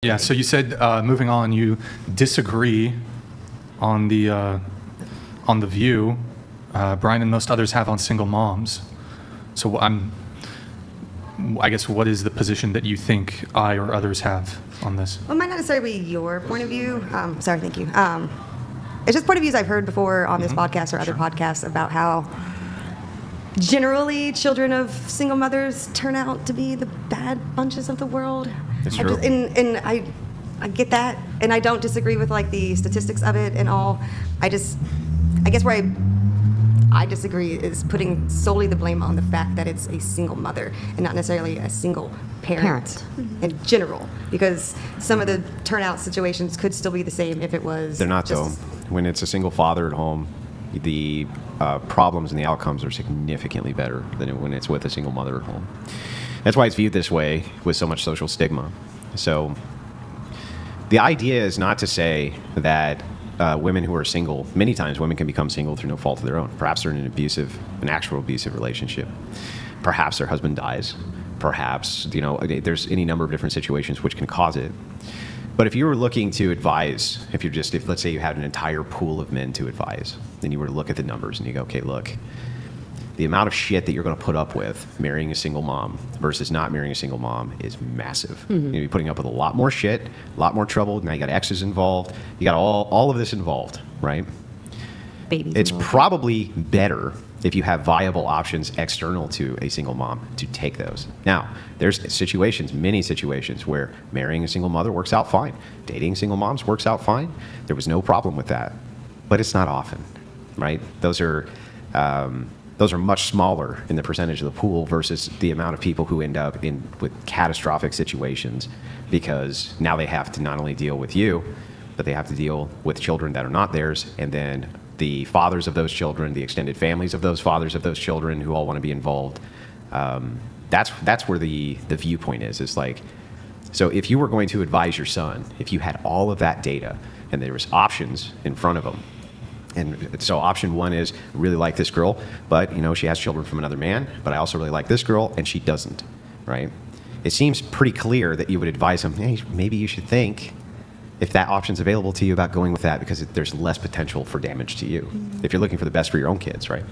Yeah, so you said, moving on, you disagree on the view Brian and most others have on single moms. So I guess, what is the position that you think I or others have on this? Well, it might not necessarily be your point of view. Sorry, thank you. It's just point of views I've heard before on this podcast or other podcasts about how generally children of single mothers turn out to be the bad bunches of the world. That's true. And I get that, and I don't disagree with like the statistics of it and all. I guess where I disagree is putting solely the blame on the fact that it's a single mother and not necessarily a single parent in general, because some of the turnout situations could still be the same if it was. They're not, though. When it's a single father at home, the problems and the outcomes are significantly better than when it's with a single mother at home. That's why it's viewed this way with so much social stigma. So the idea is not to say that women who are single, many times women can become single through no fault of their own. Perhaps they're in an actual abusive relationship. Perhaps their husband dies. Perhaps, there's any number of different situations which can cause it. But if you were looking to advise, if let's say you had an entire pool of men to advise, then you were to look at the numbers and you go, okay, look, the amount of shit that you're going to put up with marrying a single mom versus not marrying a single mom is massive. You're going to be putting up with a lot more shit, a lot more trouble. Now you got exes involved. You got all of this involved, right? Babies it's involved. Probably better if you have viable options external to a single mom to take those. Now, there's many situations where marrying a single mother works out fine. Dating single moms works out fine. There was no problem with that. But it's not often, right? Those are much smaller in the percentage of the pool versus the amount of people who end up with catastrophic situations, because now they have to not only deal with you, but they have to deal with children that are not theirs, and then the fathers of those children, the extended families of those fathers of those children who all want to be involved. That's where the viewpoint is. It's like, so if you were going to advise your son, if you had all of that data and there was options in front of them, and so option one is, I really like this girl, but she has children from another man, but I also really like this girl and she doesn't, right? It seems pretty clear that you would advise him, hey, maybe you should think, if that option's available to you, about going with that, because there's less potential for damage to you if you're looking for the best for your own kids, right?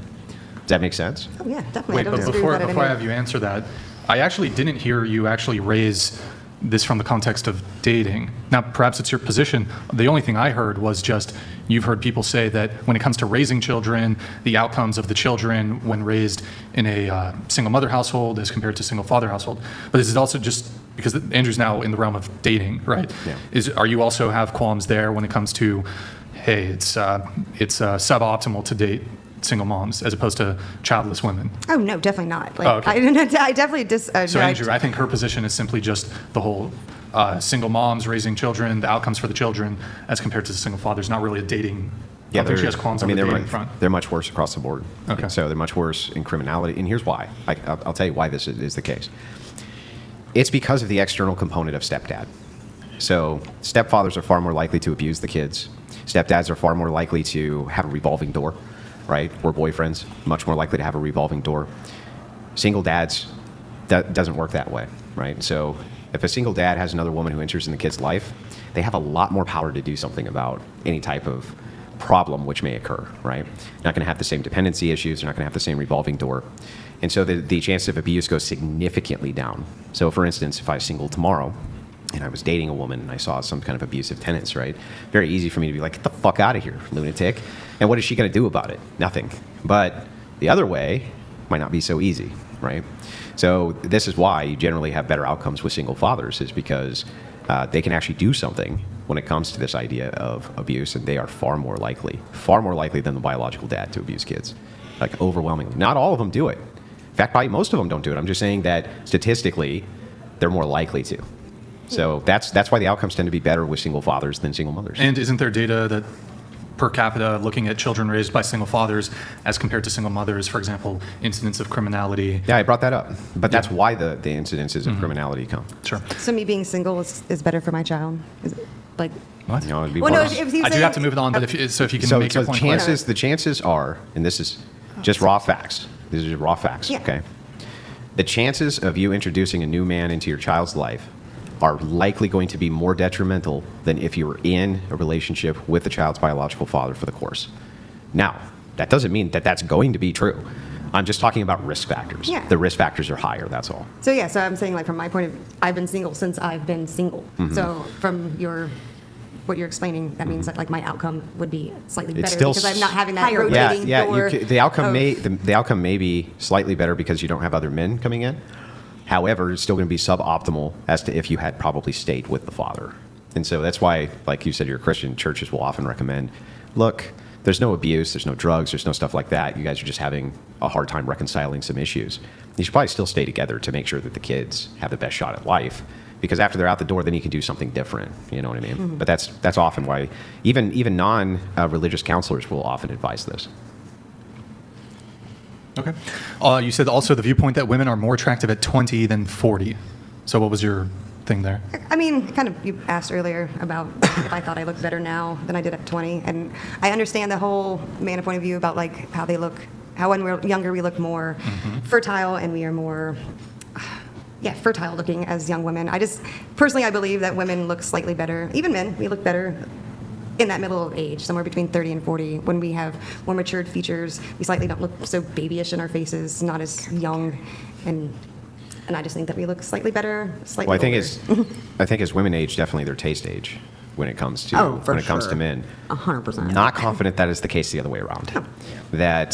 Does that make sense? Oh, yeah, definitely. Wait, but before I have you answer that, I actually didn't hear you actually raise this from the context of dating. Now, perhaps it's your position. The only thing I heard was just, you've heard people say that when it comes to raising children, the outcomes of the children when raised in a single mother household as compared to single father household. But this is also just because Andrew's now in the realm of dating, right? Yeah. Are you also have qualms there when it comes to, hey, it's suboptimal to date single moms as opposed to childless women? Oh, no, definitely not. Okay. I definitely So Andrew, I think her position is simply just the whole single moms raising children, the outcomes for the children as compared to the single fathers, not really a dating. Yeah, I think she has qualms on the dating front. They're much worse across the board. Okay. So they're much worse in criminality, and here's why. I'll tell you why this is the case. It's because of the external component of stepdad. So stepfathers are far more likely to abuse the kids. Stepdads are far more likely to have a revolving door, right? Or boyfriends, much more likely to have a revolving door. Single dads, that doesn't work that way, right? So if a single dad has another woman who enters in the kid's life, they have a lot more power to do something about any type of problem which may occur, right? Not going to have the same dependency issues. They're not going to have the same revolving door. And so the chance of abuse goes significantly down. So for instance, if I was single tomorrow and I was dating a woman and I saw some kind of abusive tenants, right? Very easy for me to be like, get the fuck out of here, lunatic. And what is she going to do about it? Nothing. But the other way might not be so easy, right? So this is why you generally have better outcomes with single fathers, is because they can actually do something when it comes to this idea of abuse, and they are far more likely than the biological dad to abuse kids, like overwhelmingly. Not all of them do it. In fact, probably most of them don't do it. I'm just saying that statistically, they're more likely to. So that's why the outcomes tend to be better with single fathers than single mothers. And isn't there data that per capita, looking at children raised by single fathers as compared to single mothers, for example, incidents of criminality? Yeah, I brought that up. But that's why the incidences of criminality come. Sure. So me being single is better for my child? Is it like... What? No, it'd be Well, no, worse. if you I do say- have to move it on, but if you can make your point clear. The chances are, and this is just raw facts. These are just raw facts, Yeah. okay? The chances of you introducing a new man into your child's life are likely going to be more detrimental than if you were in a relationship with the child's biological father for the course. Now, that doesn't mean that that's going to be true. I'm just talking about risk factors. Yeah. The risk factors are higher, that's all. So yeah, so I'm saying like from my point of view, I've been single since I've been single. So from what you're explaining, that means that like my outcome would be slightly better still because I'm not having that Yeah, rotating door. the outcome of- the outcome may be slightly better because you don't have other men coming in. However, it's still going to be suboptimal as to if you had probably stayed with the father. And so that's why, like you said, you're a Christian, churches will often recommend, look, there's no abuse, there's no drugs, there's no stuff like that. You guys are just having a hard time reconciling some issues. You should probably still stay together to make sure that the kids have the best shot at life. Because after they're out the door, then you can do something different. You know what I mean? But that's often why even non-religious counselors will often advise this. Okay. You said also the viewpoint that women are more attractive at 20 than 40. So what was your thing there? I mean, kind of, you asked earlier about if I thought I looked better now than I did at 20. And I understand the whole man point of view about like how they look, how when we're younger we look more fertile and we are more, fertile looking as young women. Personally, I believe that women look slightly better. Even men, we look better in that middle of age, somewhere between 30 and 40, when we have more matured features. We slightly don't look so babyish in our faces, not as young, and I just think that we look slightly better, slightly Well, older. I think as women age, definitely their taste age when it comes to comes to men. 100%. Not confident that is the case the other way around. That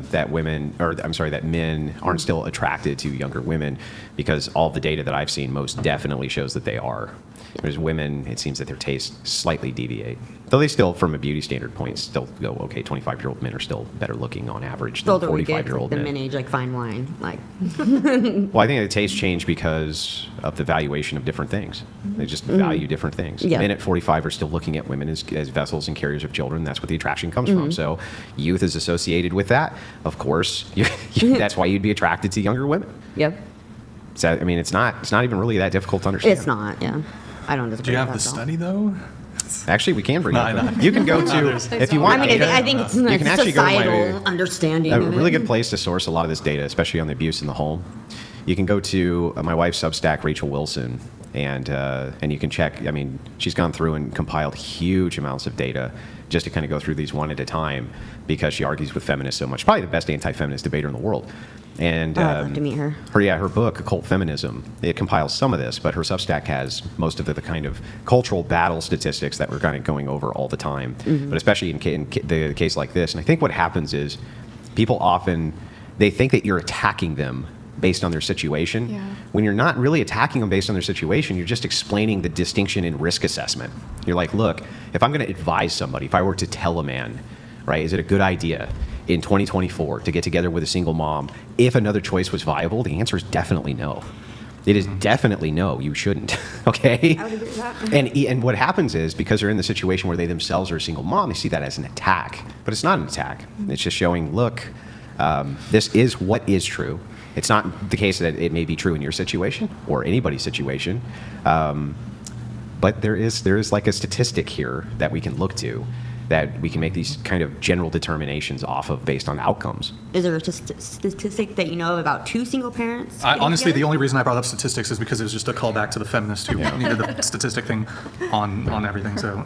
that men aren't still attracted to younger women, because all the data that I've seen most definitely shows that they are. Whereas women, it seems that their tastes slightly deviate. Though they still, from a beauty standard point, still go, okay, 25-year-old men are still better looking on average The than older we get, 45-year-old the men. men age like fine wine. Like, Well, I think the tastes change because of the valuation of different things. They just value different things. Yeah. Men at 45 are still looking at women as vessels and carriers of children. That's what the attraction comes from. So youth is associated with that. Of course, that's why you'd be attracted to younger women. yep. So, I mean, it's not even really that difficult to understand. It's not, yeah. I don't disagree Do you have the with that at all. study though? Actually, we can bring No, it no. up. You can go to, if you want. I mean, I think it's You a can actually go to my- societal understanding a of really it. good place to source a lot of this data, especially on the abuse in the home. You can go to my wife's Substack, Rachel Wilson, and you can check. I mean, she's gone through and compiled huge amounts of data just to kind of go through these one at a time, because she argues with feminists so much. Probably the best anti-feminist debater in the world. And I'd love to meet her. Her book, Occult Feminism, it compiles some of this, but her Substack has most of the kind of cultural battle statistics that we're kind of going over all the time. But especially in the case like this, and I think what happens is people often, they think that you're attacking them based on their situation. Yeah. When you're not really attacking them based on their situation, you're just explaining the distinction in risk assessment. You're like, look, if I'm going to advise somebody, if I were to tell a man, right, is it a good idea in 2024 to get together with a single mom if another choice was viable? The answer is definitely no. It is definitely no, you shouldn't. Okay? I would agree with that. And what happens is, because they're in the situation where they themselves are a single mom, they see that as an attack. But it's not an attack. It's just showing, look, this is what is true. It's not the case that it may be true in your situation or anybody's situation. But there is like a statistic here that we can look to, that we can make these kind of general determinations off of based on outcomes. Is there a statistic that you know of about two single parents? Honestly, the getting only reason I brought up statistics is because it was just a callback to the feminists who needed the statistic thing on everything. So